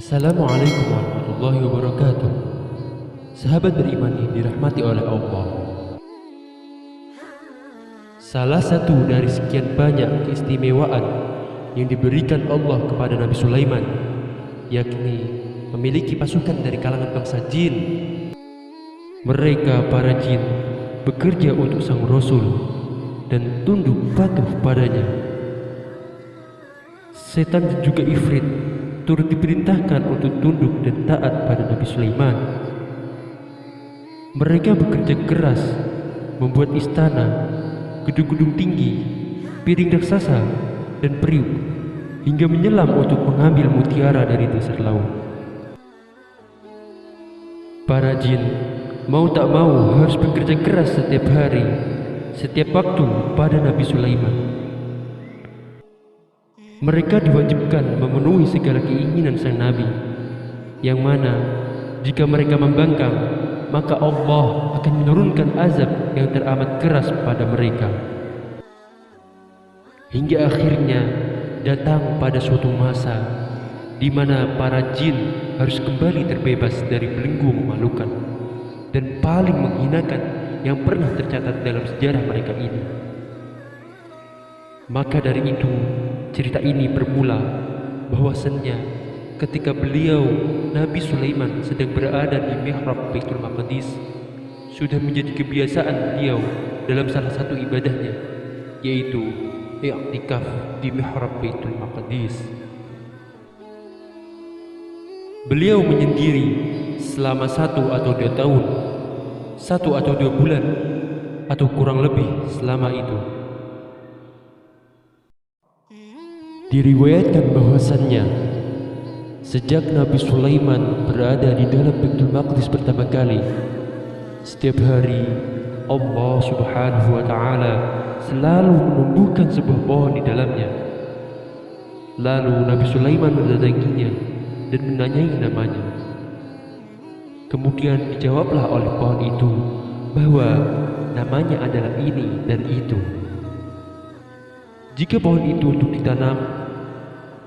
Assalamualaikum warahmatullahi wabarakatuh. Sahabat beriman yang dirahmati oleh Allah, salah satu dari sekian banyak keistimewaan yang diberikan Allah kepada Nabi Sulaiman, yakni memiliki pasukan dari kalangan bangsa jin. Mereka para jin bekerja untuk sang Rasul dan tunduk patuh padanya. Setan dan juga ifrit turut diperintahkan untuk tunduk dan taat pada Nabi Sulaiman. Mereka bekerja keras membuat istana, gedung-gedung tinggi, piring raksasa, dan periuk, hingga menyelam untuk mengambil mutiara dari dasar laut. Para jin mau tak mau harus bekerja keras setiap hari, setiap waktu pada Nabi Sulaiman. Mereka diwajibkan memenuhi segala keinginan sang Nabi, yang mana jika mereka membangkang, maka Allah akan menurunkan azab yang teramat keras pada mereka. Hingga akhirnya datang pada suatu masa di mana para jin harus kembali terbebas dari belenggu memalukan dan paling menghinakan yang pernah tercatat dalam sejarah mereka ini. Maka dari itu, cerita ini bermula bahwasannya ketika beliau Nabi Sulaiman sedang berada di mihrab Baitul Maqdis, sudah menjadi kebiasaan beliau dalam salah satu ibadahnya, yaitu i'tikaf di mihrab Baitul Maqdis. Beliau menyendiri selama 1 atau 2 tahun, 1 atau 2 bulan, atau kurang lebih selama itu. Diriwayatkan bahwasannya sejak Nabi Sulaiman berada di dalam Baitul Maqdis pertama kali, setiap hari Allah Subhanahu wa Ta'ala selalu menumbuhkan sebuah pohon di dalamnya. Lalu Nabi Sulaiman mendatanginya dan menanyai namanya. Kemudian dijawablah oleh pohon itu bahwa namanya adalah ini dan itu. Jika pohon itu untuk ditanam,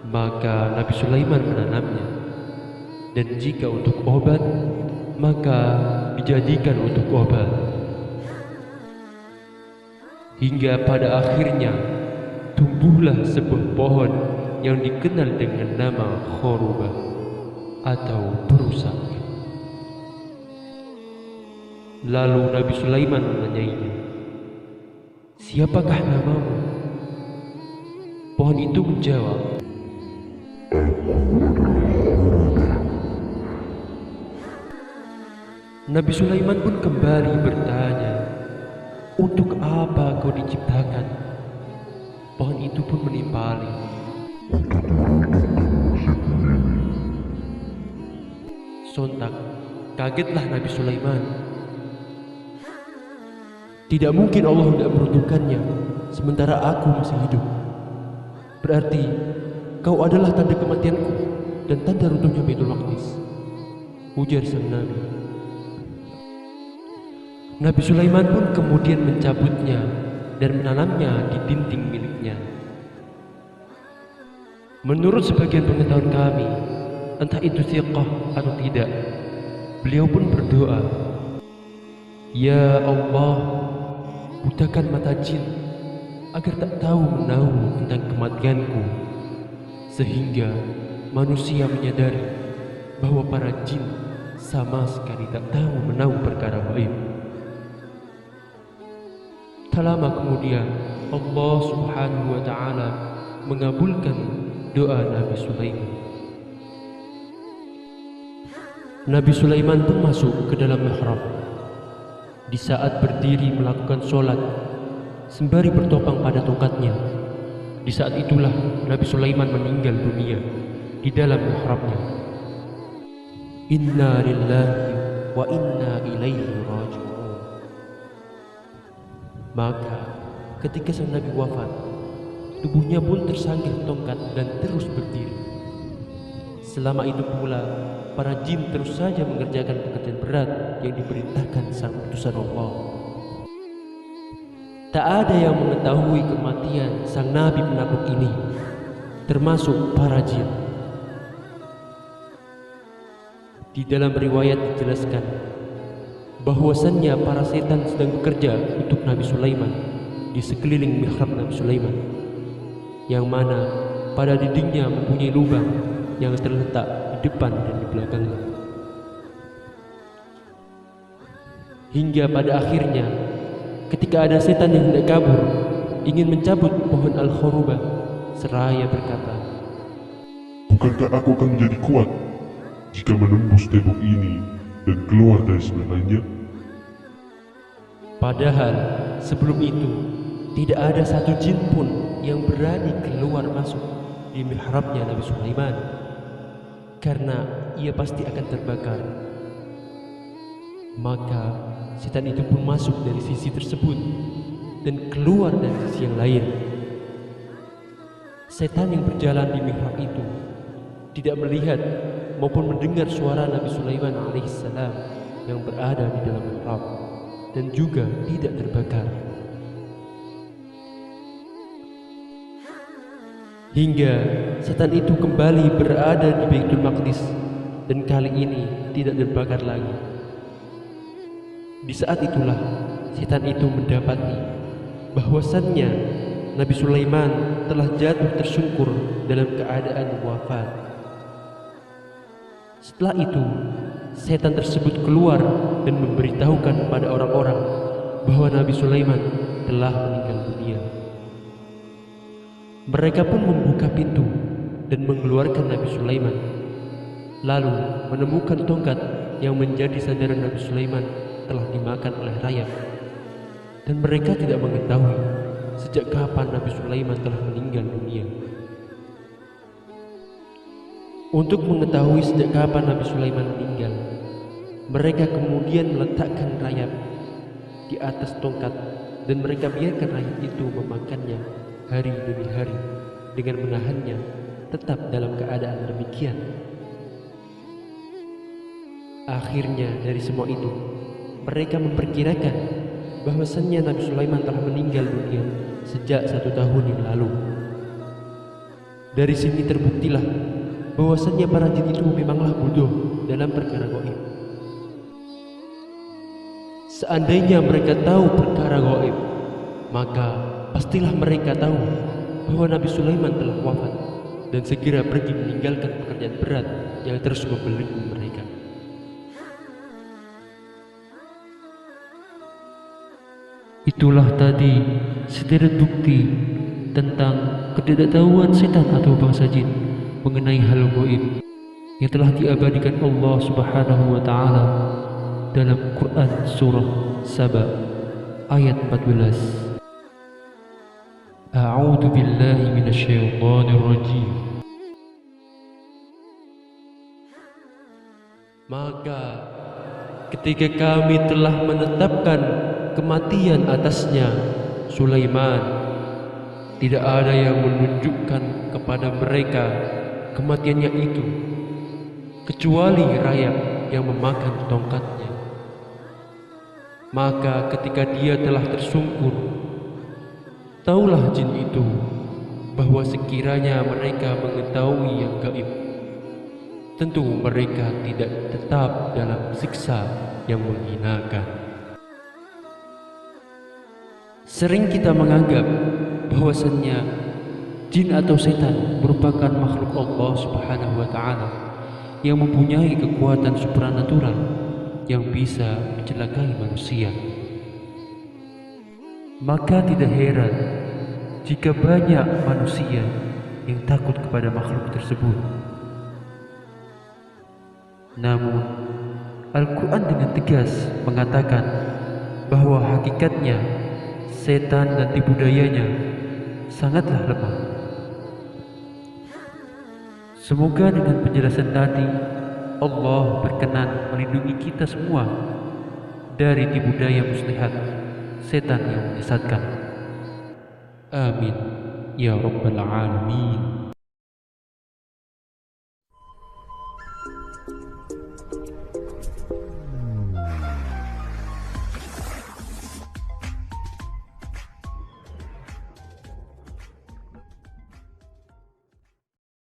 maka Nabi Sulaiman menanamnya, dan jika untuk obat, maka dijadikan untuk obat. Hingga pada akhirnya tumbuhlah sebuah pohon yang dikenal dengan nama khorubah atau perusak. Lalu Nabi Sulaiman menanyainya, "Siapakah namamu?" Pohon itu menjawab, Nabi Sulaiman pun kembali bertanya, "Untuk apa kau diciptakan?" Pohon itu pun menimpali, sontak kagetlah Nabi Sulaiman. Tidak mungkin Allah tidak meruntuhkannya sementara aku masih hidup. Berarti kau adalah tanda kematianku dan tanda runtuhnya Baitul Maqdis, ujar sang Nabi. Nabi Sulaiman pun kemudian mencabutnya dan menanamnya di dinding miliknya. Menurut sebagian pengetahuan kami, entah itu thiqah atau tidak, beliau pun berdoa, "Ya Allah, butakan mata jin agar tak tahu menahu tentang kematianku, sehingga manusia menyadari bahwa para jin sama sekali tak tahu menahu perkara gaib." Tak lama kemudian Allah Subhanahu wa Ta'ala mengabulkan doa Nabi Sulaiman. Nabi Sulaiman pun masuk ke dalam mihrab. Di saat berdiri melakukan sholat sembari bertopang pada tongkatnya, di saat itulah Nabi Sulaiman meninggal dunia di dalam mihrabnya. Inna lillahi wa inna ilaihi raji'un. Maka ketika sang Nabi wafat, tubuhnya pun tersangkir tongkat dan terus berdiri. Selama itu pula para jin terus saja mengerjakan pekerjaan berat yang diperintahkan sang utusan Allah. Tak ada yang mengetahui kematian sang Nabi penakluk ini, termasuk para jin. Di dalam riwayat dijelaskan bahwasannya para setan sedang bekerja untuk Nabi Sulaiman di sekeliling mihrab Nabi Sulaiman, yang mana pada dindingnya mempunyai lubang yang terletak di depan dan di belakangnya. Hingga pada akhirnya ketika ada setan yang hendak kabur ingin mencabut pohon Al-Khurubah, seraya berkata, "Bukankah aku akan menjadi kuat jika menembus tembok ini dan keluar dari sebelahnya?" Padahal sebelum itu tidak ada satu jin pun yang berani keluar masuk di mihrabnya Nabi Sulaiman, karena ia pasti akan terbakar. Maka setan itu pun masuk dari sisi tersebut dan keluar dari sisi yang lain. Setan yang berjalan di mihrab itu tidak melihat maupun mendengar suara Nabi Sulaiman alaihissalam yang berada di dalam mihrab, dan juga tidak terbakar. Hingga setan itu kembali berada di Baitul Maqdis, dan kali ini tidak terbakar lagi. Di saat itulah setan itu mendapati bahwasannya Nabi Sulaiman telah jatuh tersungkur dalam keadaan wafat. Setelah itu setan tersebut keluar dan memberitahukan kepada orang-orang bahwa Nabi Sulaiman telah meninggal dunia. Mereka pun membuka pintu dan mengeluarkan Nabi Sulaiman, lalu menemukan tongkat yang menjadi sandaran Nabi Sulaiman telah dimakan oleh rayap, dan mereka tidak mengetahui sejak kapan Nabi Sulaiman telah meninggal dunia. Untuk mengetahui sejak kapan Nabi Sulaiman meninggal, mereka kemudian meletakkan rayap di atas tongkat dan mereka biarkan rayap itu memakannya hari demi hari dengan menahannya tetap dalam keadaan demikian. Akhirnya dari semua itu mereka memperkirakan bahwasannya Nabi Sulaiman telah meninggal dunia sejak 1 tahun yang lalu. Dari sini terbuktilah bahwasannya para jin itu memanglah bodoh dalam perkara gaib. Seandainya mereka tahu perkara gaib, maka pastilah mereka tahu bahwa Nabi Sulaiman telah wafat dan segera pergi meninggalkan pekerjaan berat yang terus membelenggu mereka. Itulah tadi sederet bukti tentang ketidaktahuan setan atau bangsa jin mengenai hal gaib yang telah diabadikan Allah Subhanahu wa taala dalam Quran surah Saba ayat 14. A'udzu billahi minasyaitonir rajim. Maka ketika kami telah menetapkan kematian atasnya Sulaiman, tidak ada yang menunjukkan kepada mereka kematiannya itu kecuali rayap yang memakan tongkatnya. Maka ketika dia telah tersungkur, taulah jin itu bahwa sekiranya mereka mengetahui yang gaib, tentu mereka tidak tetap dalam siksa yang menghinakan. Sering kita menganggap bahwasannya jin atau setan merupakan makhluk Allah Subhanahu wa taala yang mempunyai kekuatan supranatural yang bisa mencelakai manusia. Maka tidak heran jika banyak manusia yang takut kepada makhluk tersebut. Namun Al-Quran dengan tegas mengatakan bahwa hakikatnya setan dan tipu dayanya sangatlah lemah. Semoga dengan penjelasan tadi Allah berkenan melindungi kita semua dari tipu daya muslihat setan yang menyesatkan. Amin ya rabbal alamin.